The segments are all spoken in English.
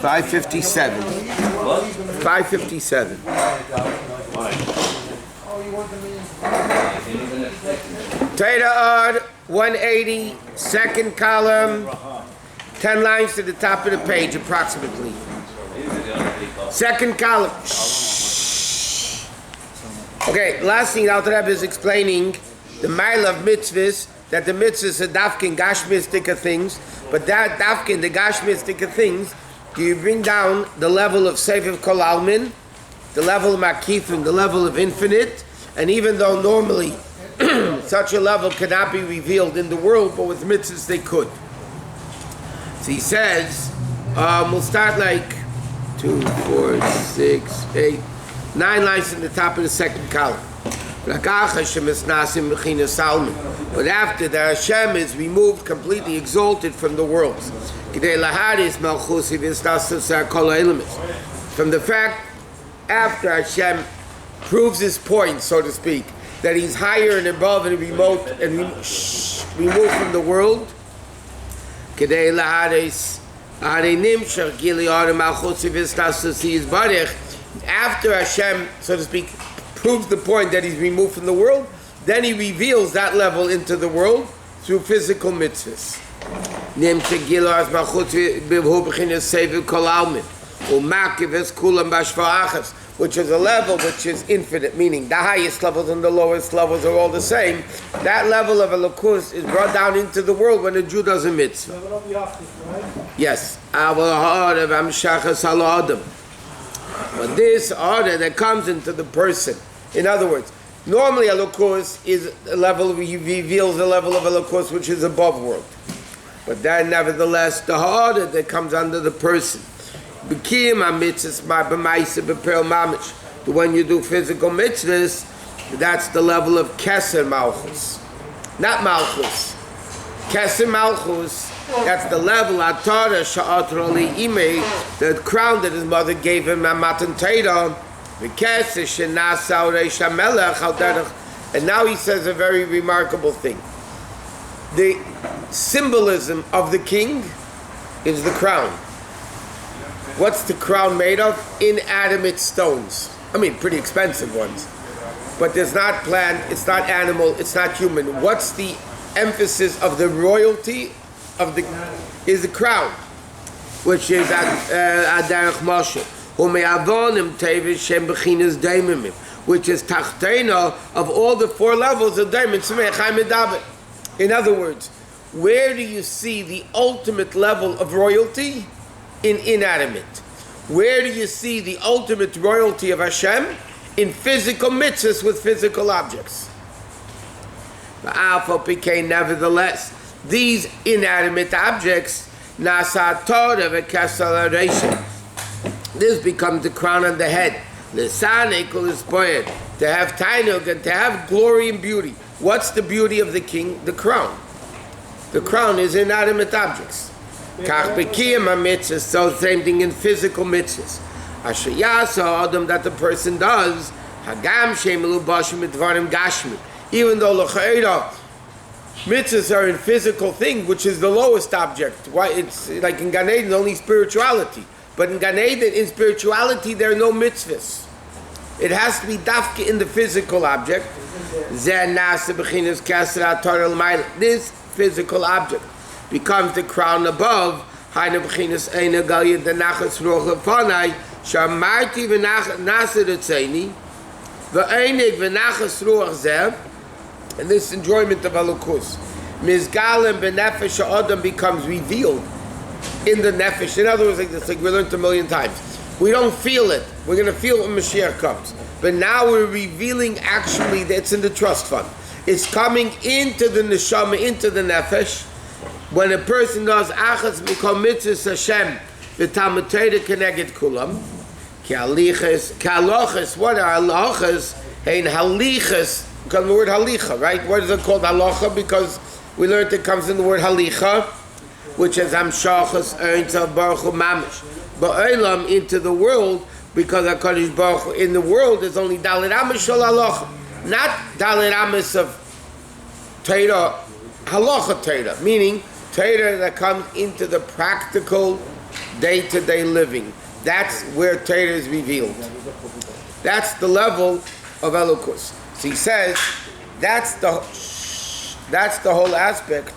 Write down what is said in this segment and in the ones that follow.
557. 557. Torah Od 180, second column, 10 lines to the top of the page approximately. Second column. Okay, last thing Alter Rebbe is explaining the mile of mitzvahs, that the mitzvahs are dafkin gashmistika things, but that dafkin, the gashmistika things, do you bring down the level of Seviv Kol Almin, the level of Makifim, the level of infinite, and even though normally such a level cannot be revealed in the world, but with mitzvahs they could. So he says, we'll start like 2, 4, 6, 8, 9 lines in the top of the second column. But after that Hashem is removed, completely exalted from the worlds. From the fact, after Hashem proves his point, so to speak, that he's higher and above and remote and removed from the world, after Hashem, so to speak, proves the point that he's removed from the world, then he reveals that level into the world through physical mitzvahs. Which is a level which is infinite, meaning the highest levels and the lowest levels are all the same. That level of Elokus is brought down into the world when a Jew does a mitzvah. Yes. But this order that comes into the person, in other words, normally Elokus is a level, he reveals a level of Elokus which is above world. But then nevertheless, the order that comes under the person, when you do physical mitzvahs, that's the level of Keser Malchus. Not Malchus. Keser Malchus, that's the level of Torah, the crown that his mother gave him, Matan Torah, and now he says a very remarkable thing. The symbolism of the king is the crown. What's the crown made of? Inanimate stones. I mean, pretty expensive ones. But there's not plant, it's not animal, it's not human. What's the emphasis of the royalty of the is the crown, which is Adarach Moshe, which is Tachtena of all the 4 levels of Daimon. In other words, where do you see the ultimate level of royalty? In inanimate. Where do you see the ultimate royalty of Hashem? In physical mitzvahs with physical objects. Nevertheless, these inanimate objects, this becomes the crown on the head. To have tainug and to have glory and beauty. What's the beauty of the king? The crown. The crown is inanimate objects. So same thing in physical mitzvahs. That the person does, even though mitzvahs are in physical thing, which is the lowest object. Why it's like in Gan Eden only spirituality, but in Gan Eden in spirituality there are no mitzvahs. It has to be dafka in the physical object. This physical object becomes the crown above. And this enjoyment of Elokus becomes revealed in the nefesh. In other words, like this, like we learned 1,000,000 times. We don't feel it. We're going to feel it when Moshiach comes. But now we're revealing actually that it's in the trust fund. It's coming into the neshama, into the nefesh. When a person does achas mikol mitzvahs Hashem, the Talmud Torah keneged kulam, ki halachas. What are halachas? Hein halichas. Because the word halicha, right? What is it called halacha? Because we learned it comes in the word halicha, which is amshachas ernza baruch hu mamish. Ba'olam into the world, because HaKadosh Baruch Hu in the world is only dalet amos shel halacha, not dalet amos of Torah, halacha Torah, meaning Torah that comes into the practical day-to-day living. That's where Torah is revealed. That's the level of Elokus. So he says that's the whole aspect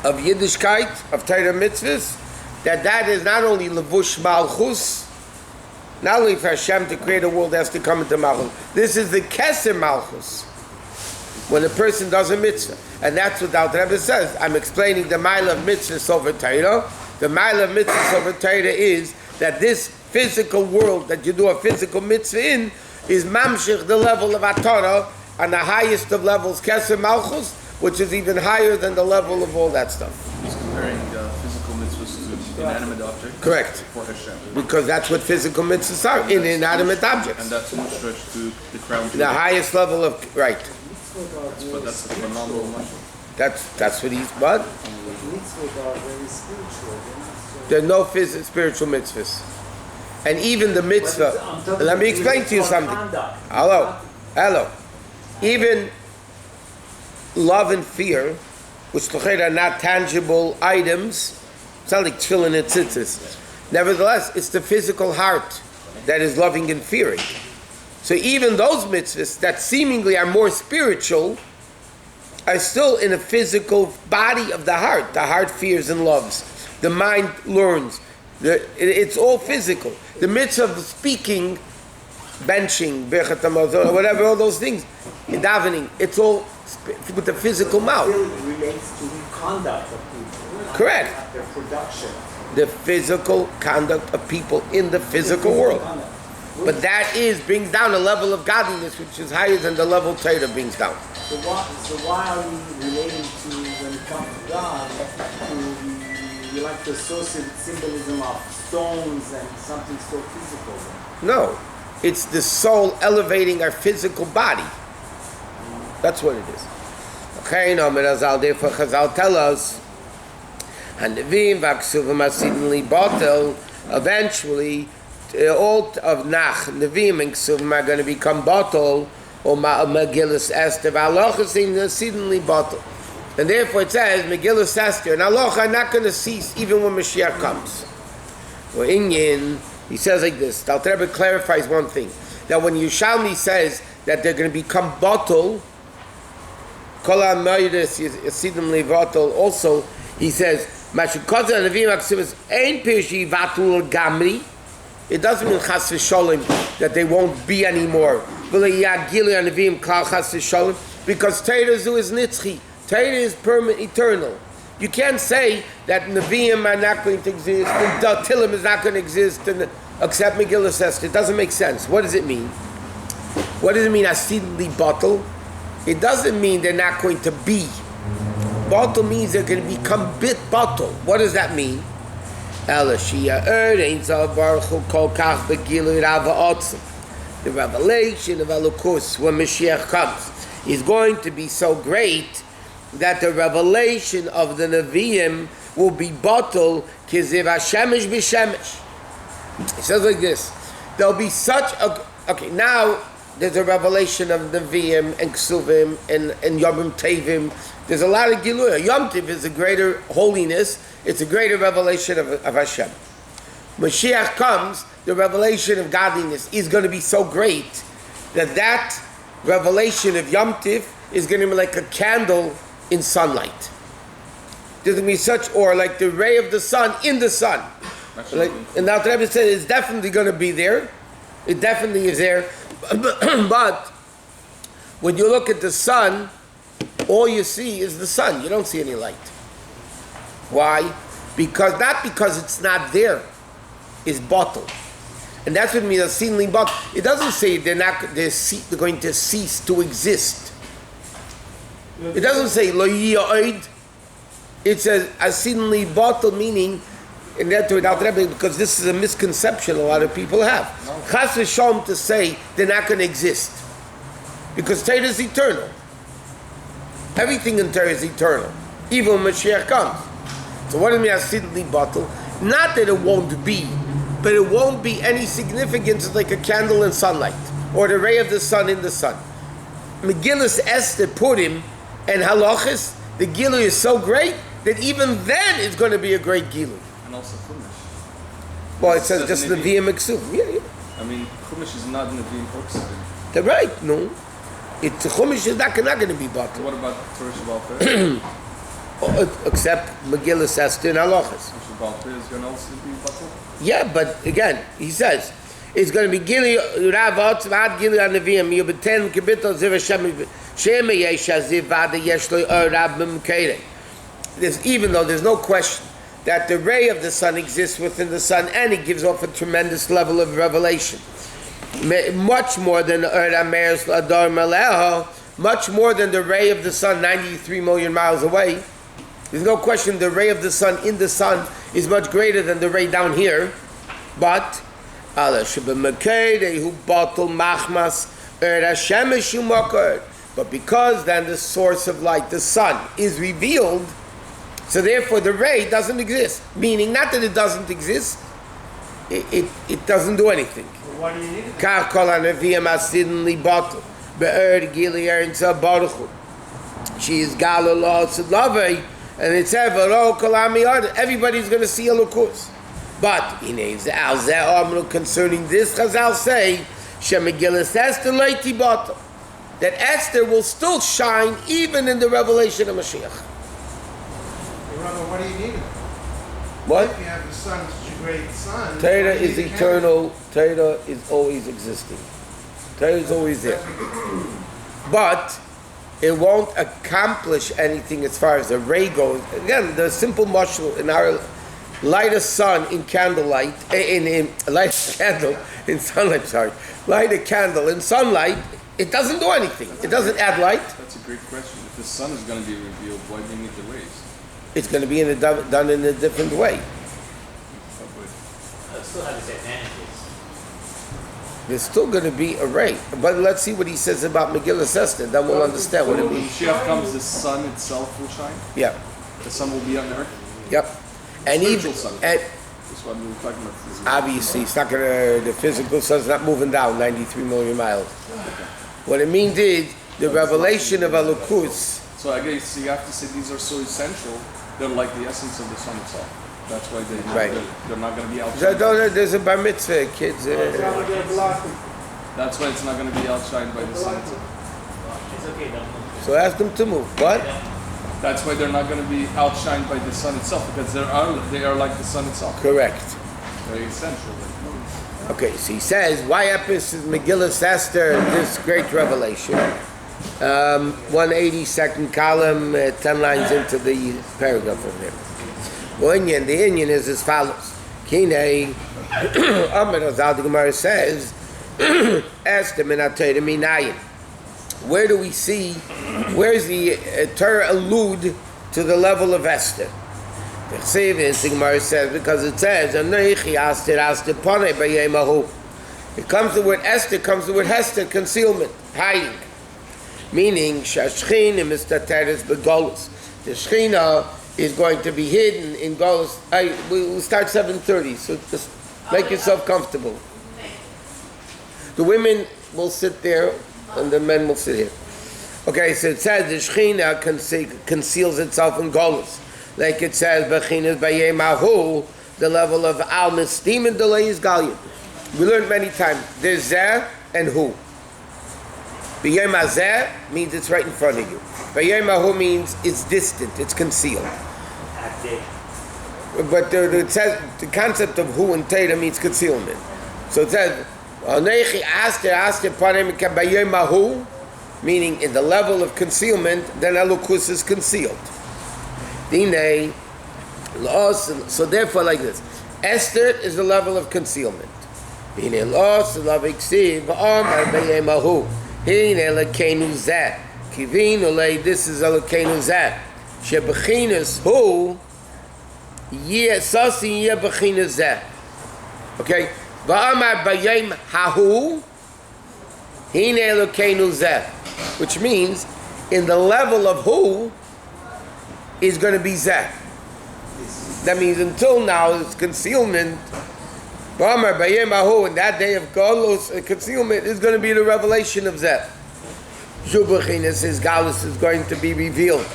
of Yiddishkeit, of Torah mitzvahs, that is not only levush malchus, not only for Hashem to create a world has to come into malchus. This is the keser malchus, when a person does a mitzvah. And that's what the Alter Rebbe says. I'm explaining the mile of mitzvahs over Torah. The mile of mitzvahs over Torah is that this physical world that you do a physical mitzvah in is mamshich, the level of Torah, and the highest of levels, keser malchus, which is even higher than the level of all that stuff. He's comparing physical mitzvahs to inanimate objects. Correct. For Hashem. Because that's what physical mitzvahs are, in inanimate objects. And that's much stretched to the crown. The highest level of, right. But that's the phenomenal one. That's what he's, what? Mitzvot are very spiritual. There are no spiritual mitzvahs. And even the mitzvah, let me explain to you something. Hello. Even love and fear, which are not tangible items, it's not like tefillin and tzitzis. Nevertheless, it's the physical heart that is loving and fearing. So even those mitzvahs that seemingly are more spiritual are still in a physical body of the heart. The heart fears and loves. The mind learns. It's all physical. The mitzvah of speaking, benching, birchat hamazon, whatever, all those things, in davening, it's all with the physical mouth. It relates to the conduct of people. Correct. Their production. The physical conduct of people in the physical world. But that brings down a level of godliness which is higher than the level Torah brings down. So why are we relating to, when it comes to God, we like to associate symbolism of stones and something so physical? No. It's the soul elevating our physical body. That's what it is. Okay, no, therefore Chazal tell us, and Nevim v'aksuvim asidinli batel, eventually all of Nach, Nevim and Ksuvim are going to become batel, or Megillus Esther, v'alochas in asidinli batel. And therefore it says, Megillus Esther and Aloch are not going to cease even when Moshiach comes. Or Inyan, he says like this, the Alter Rebbe clarifies one thing, that when Yerushalmi says that they're going to become batel, also, he says, it doesn't mean chas v'sholem that they won't be anymore. Because Torah zu is nitzchi. Torah is permanent, eternal. You can't say that Nevi'im are not going to exist, and Tilim is not going to exist, except Megillah Esther. It doesn't make sense. What does it mean? What does it mean, asidli batel? It doesn't mean they're not going to be. Batel means they're going to become bit batel. What does that mean? The revelation of Elokus, when Moshiach comes, is going to be so great that the revelation of the Nevi'im will be batel kiziv hashemesh b'shemesh. It says like this. There'll be such a... Okay, now there's a revelation of Nevi'im and Ksuvim and Yom Tevim. There's a lot of Giluah. Yom Tov is a greater holiness. It's a greater revelation of Hashem. Mashiach comes, the revelation of godliness is going to be so great that revelation of Yom Tov is going to be like a candle in sunlight. There's going to be such, or like the ray of the sun in the sun. Like, and now the Rebbe said it's definitely going to be there. It definitely is there. But when you look at the sun, all you see is the sun. You don't see any light. Why? Not because it's not there. It's bottled. And that's what it means, asinli bottle. It doesn't say they're going to cease to exist. It doesn't say lo yiya'id. It says asinli bottle, meaning, and that's without Rebbe, because this is a misconception a lot of people have. Chas v'shalom to say they're not going to exist. Because Torah is eternal. Everything in Torah is eternal. Even when Mashiach comes. So what does it mean asinli bottle? Not that it won't be, but it won't be any significance like a candle in sunlight, or the ray of the sun in the sun. Megillus Esther, Purim, and Halachas, the Gilu is so great that even then it's going to be a great Gilu. And also Chumash. Well, it says just Nevi'im Eksuvim. Yeah. I mean, Chumash is not Nevi'im or Ksuvim. They're right, no. It's Chumash is not going to be bottled. What about Torah Shabbat Peh? Except Megillah Esther and Halachas. Shabbat Peh is going to also be bottled? Yeah, but again, he says, it's going to be Gili, Rav Vad Gili on Nevi'im, Yubeten, Kibito, Ziv Hashem, Shema Yesh Aziv, Vada Yesh Lo Rab Mimkere. Even though there's no question that the ray of the sun exists within the sun, and it gives off a tremendous level of revelation. Much more than much more than the ray of the sun 93 million miles away. There's no question the ray of the sun in the sun is much greater than the ray down here. But but because then the source of light, the sun, is revealed, so therefore the ray doesn't exist. Meaning not that it doesn't exist, it doesn't do anything. What do you need? She is Galileo Tzedlavei, and it's everybody's going to see a Lukus. But concerning this, Chazal say that Esther will still shine even in the revelation of Moshiach. What do you need? What? If you have the sun, such a great sun. Torah is eternal. Torah is always existing. Torah is always there. But it won't accomplish anything as far as the ray goes. Again, the simple mashal in our light a sun in candlelight, in light a candle in sunlight. Sorry, light a candle in sunlight. It doesn't do anything. It doesn't add light. That's a great question. If the sun is going to be revealed, why do you need the rays? It's going to be done in a different way. Still have its advantages. There's still going to be a ray. But let's see what he says about Megillah Esther. Then we'll understand what it When means. Moshiach comes, the sun itself will shine? Yeah. The sun will be on earth? Yep. And Spiritual even sun. and That's what we were talking about. obviously, it's not gonna. The physical sun's not moving down 93 million miles. What it means is the revelation of Elokus. So I guess you have to say these are so essential. They're like the essence of the sun itself. That's why they're not going to be outshined. There's a bar mitzvah, kids. That's why it's not going to be outshined by the sun itself. It's okay, don't move. So ask them to move. What? That's why they're not going to be outshined by the sun itself, because they are like the sun itself. Correct. Very essential. Okay, so he says, why happens to Megillah Esther this great revelation? 182nd column, 10 lines into the paragraph of him. The Indian is as follows. Kine, Amar Azal, the Gemara says, Esther minatayra minayin. Where do we see, where is the Torah allude to the level of Esther? The Gemara says, because it says, it comes the word Esther, comes the word Hester, concealment, hiding. Meaning, Shashchina mistateres begolus. The Shechina is going to be hidden in Golus. We'll start 7:30, so just make yourself comfortable. The women will sit there, and the men will sit here. Okay, so it says the Shechina conceals itself in Golus. Like it says, Bechinas Bayemahu, the level of Al Mistim and delay is Galyan. We learned many times, there's Zeh and Hu. Bayemazeh means it's right in front of you. Bayemahu means it's distant, it's concealed. But it says, the concept of Hu and Teda means concealment. So it says, meaning in the level of concealment, then Elokus is concealed. So therefore like this, Esther is the level of concealment. This is Elokeinu Zeh. Shebechinas Hu Sasi Yebechinas Zeh. Okay? Va'amar Bayim Hahu Hine Elokeinu Zeh. Which means in the level of Hu is going to be Zeh. That means until now it's concealment. Va'amar Bayim Hahu, in that day of Galus, concealment is going to be the revelation of Zeh. Shubechinas, his Galus is going to be revealed.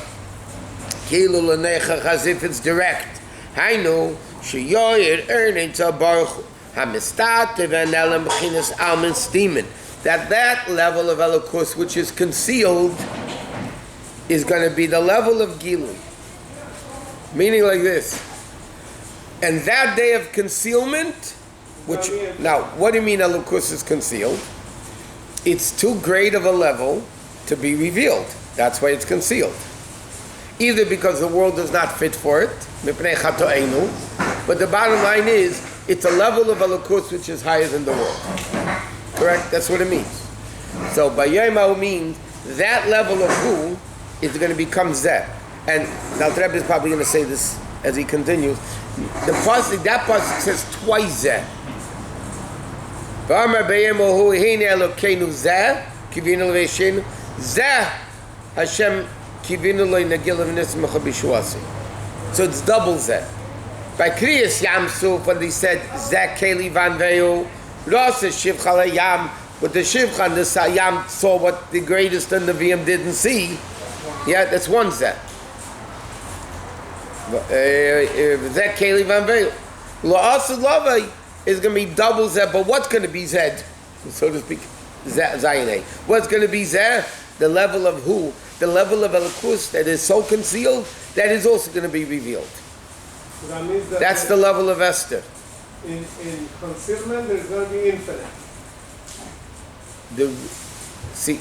As if it's direct. Hainu, Sheyoyer earning to Baruch Hamistatev and Elam B'chinas Alman Steeman. That level of Elokus which is concealed is going to be the level of Gilui. Meaning like this. And that day of concealment, which, now, what do you mean Elokus is concealed? It's too great of a level to be revealed. That's why it's concealed. Either because the world is not fit for it, but the bottom line is, it's a level of Elokus which is higher than the world. Correct? That's what it means. So, Bayayimah means that level of who is going to become Zeh. And now the Rebbe is probably going to say this as he continues. That pasuk says twice Zeh. V'amar Bayayimah hu hine Elokeinu Zeh, kivinu le'veshenu, Zeh Hashem kivinu le'nagil v'nismach b'shuasi. So it's double Zeh. By Kriyas Yam Suf, when they said Zeh Keli Van Veu, Rasa Shivcha Yam, but the Shivcha and the Sayam saw what the greatest and the Nevi'im didn't see. Yeah, that's one Zeh. Zeh Keli Van Veu. La'asa Lavai is going to be double Zeh, but what's going to be Zed? So to speak, Zayin. What's going to be Zeh? The level of who? The level of Elokus that is so concealed, that is also going to be revealed. So that means that that's the level of Esther. In concealment, there's going to be infinite.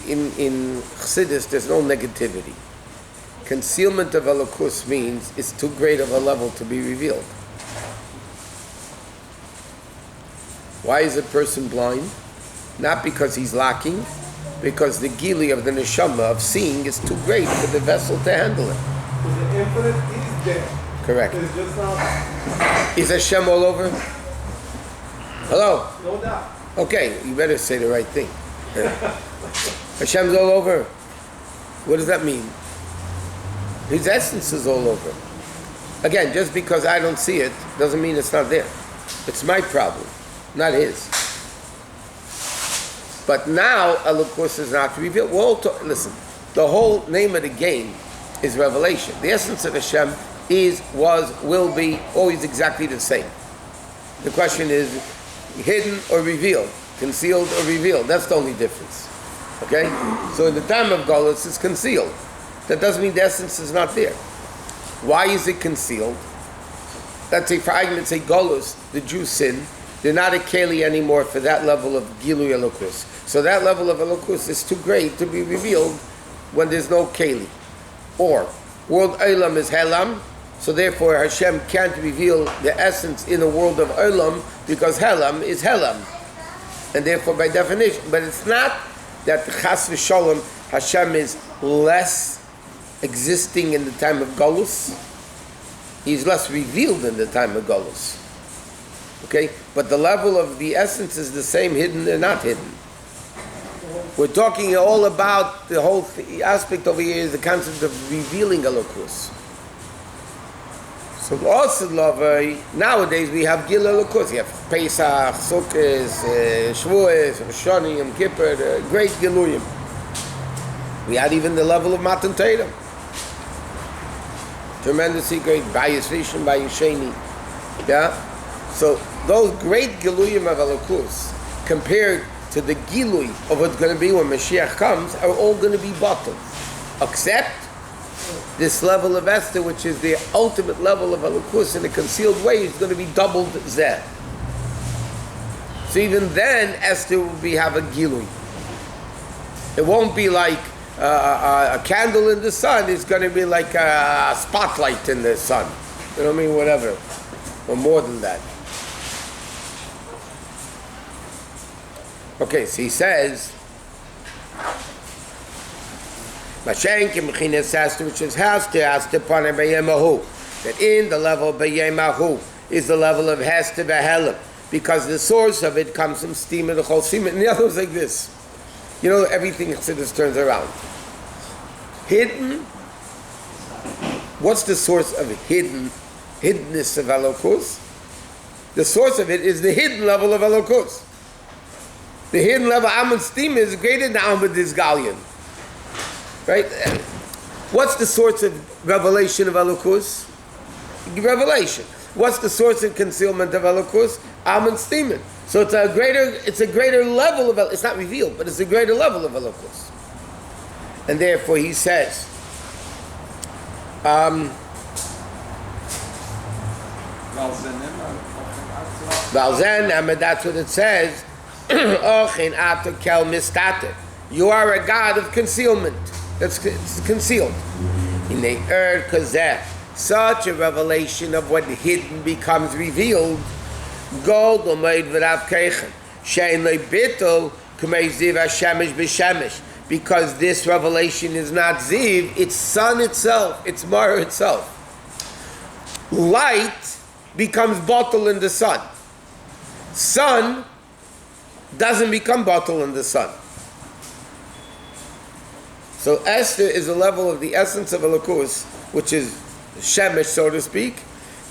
In Chassidus, there's no negativity. Concealment of Elokus means it's too great of a level to be revealed. Why is a person blind? Not because he's lacking, because the gili of the neshama of seeing is too great for the vessel to handle it. So the infinite is there. Correct. It's just not. Is Hashem all over? Hello? No doubt. Okay, you better say the right thing. Hashem's all over. What does that mean? His essence is all over. Again, just because I don't see it doesn't mean it's not there. It's my problem, not his. But now, Elokus is not revealed. Listen, the whole name of the game is revelation. The essence of Hashem is, was, will be, always exactly the same. The question is, hidden or revealed, concealed or revealed. That's the only difference. Okay? So in the time of Golus, it's concealed. That doesn't mean the essence is not there. Why is it concealed? Let's say, for argument's sake, Golus, the Jews sin, they're not a Keli anymore for that level of Gilui Elokus. So that level of Elokus is too great to be revealed when there's no Keli. Or, world Olam is Helam, so therefore Hashem can't reveal the essence in the world of Olam because Helam is Helam. And therefore by definition, but it's not that Chas v'Sholem Hashem is less existing in the time of Golus. He's less revealed in the time of Golus. Okay? But the level of the essence is the same, hidden and not hidden. We're talking all about the whole aspect over here is the concept of revealing Elokus. So also nowadays we have Gil Elokus. You have Pesach, Sukkot, Shavuos, Rosh Hashanah, Yom Kippur, the great Giluyim. We had even the level of Matan Torah. Tremendously great. Bayis Rishon, Bayis Sheni. Yeah? So those great Giluyim of Elokus compared to the Gilui of what's going to be when Moshiach comes are all going to be bottled. Except this level of Esther, which is the ultimate level of Elokus in a concealed way, is going to be doubled Zeh. So even then, Esther will have a Gilui. It won't be like a candle in the sun. It's going to be like a spotlight in the sun. You know what I mean? Whatever. Or more than that. Okay, so he says, which is that in the level of Bayemahu is the level of Hester Behelim, because the source of it comes from steam of the whole steam. And the other was like this. You know, everything Chassidus turns around. Hidden. What's the source of hiddenness of Elokus? The source of it is the hidden level of Elokus. The hidden level of Amon steam is greater than Amon Disgalion. Right? What's the source of revelation of Elokus? Revelation. What's the source of concealment of Elokus? Almond Steeman. So it's a greater level of, it's not revealed, but it's a greater level of Elokus. And therefore he says, Valzen, and that's what it says, you are a God of concealment. It's concealed. In the Kazeh, such a revelation of what hidden becomes revealed. Gold made without keichen. Shein le bittul k'mei ziv hashemish b'shemish. Because this revelation is not ziv, it's sun itself, it's Mara itself. Light becomes bottle in the sun. Sun doesn't become bottle in the sun. So Esther is a level of the essence of Elokus, which is Shemesh, so to speak.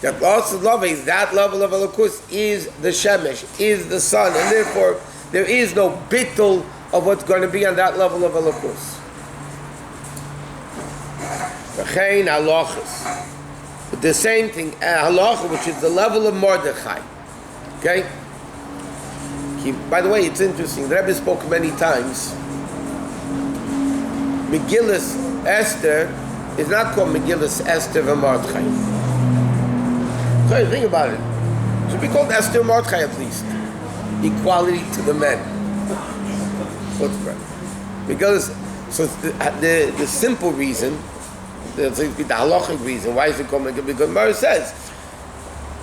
That also love is that level of Elokus is the Shemesh, is the sun, and therefore there is no bittul of what's going to be on that level of Elokus. V'chein halachas. The same thing, halacha, which is the level of Mordechai. Okay? By the way, it's interesting. The Rebbe spoke many times. Megillus Esther is not called Megillus Esther v'Mordechai. So think about it. It should be called Esther Mordechai at least. Equality to the men. Megillus. So the simple reason, the halachic reason, why is it called Megillus? Because Maamar says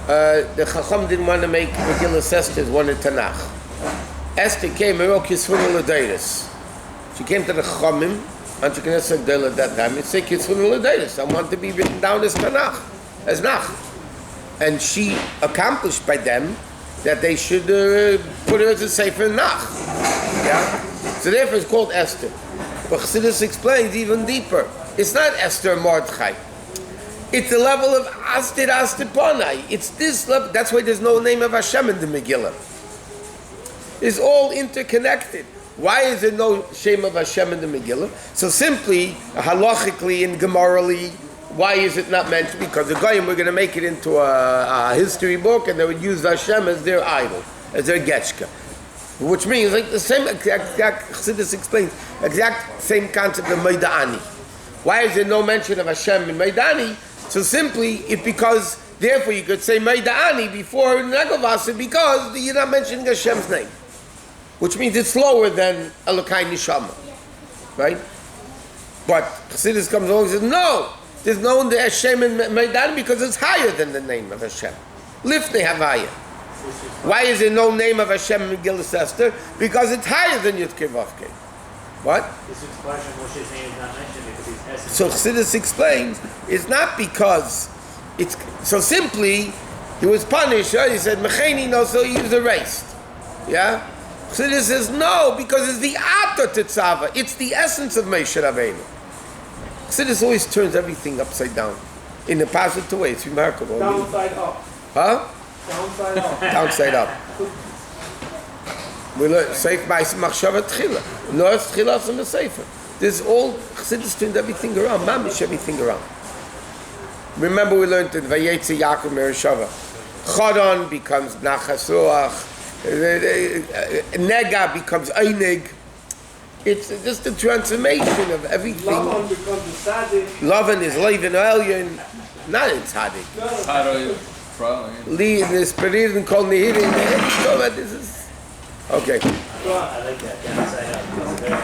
the Chacham didn't want to make Megillus Esther one in Tanakh. Esther came and wrote Kisvun L'Deiris. She came to the Chachamim. And you can say at that time, it's like it's from the Liadi. I want to be written down as Tanakh, as Nach. And she accomplished by them that they should put her as a Sefer Nach. Yeah? So therefore it's called Esther. But Chassidus explains even deeper. It's not Esther Mordechai. It's the level of Astir Ponai. It's this level. That's why there's no name of Hashem in the Megillah. It's all interconnected. Why is there no shame of Hashem in the Megillah? So simply, halachically and gemorally, why is it not mentioned? Because the Goyim were going to make it into a history book, and they would use Hashem as their idol, as their getchka. Which means, like the same exact Chassidus explains, exact same concept of Maidani. Why is there no mention of Hashem in Maidani? So simply, it's because, therefore you could say Maidani before Negovasa, because you're not mentioning Hashem's name. Which means it's lower than Elokai Nishama, right? But Chassidus comes along and says, no, there's no Hashem in Maidan because it's higher than the name of Hashem. Lifnei Havaya. Why is there no name of Hashem in Megillas Esther? Because it's higher than Yud-Kei Vav-Kei. What? This expression Moshe's name is not mentioned because he's essence. So Chassidus explains, it's not because it's, so simply, he was punished, right? He said, Mecheni, no, so he was erased. Yeah? Chassidus says no, because it's the Ato Tetzava. It's the essence of Moshe Rabbeinu. Chassidus always turns everything upside down in a positive way. It's remarkable. Downside up. Huh? Downside up. Downside up. We learn Seif by Machshava Tchila. No, it's Tchila from the Sefer. There's all Chassidus turned everything around. Mamish everything around. Remember we learned in Vayetze Yaakov Mereshava. Chodon becomes Nachas Ruach. Nega becomes Einig. It's just the transformation of everything. Lavan becomes a tzaddik. Lavan is Levin Elyon, not in tzaddik. Li in the spirit and called Nehirim. This is okay. I like that. Downside up. It's very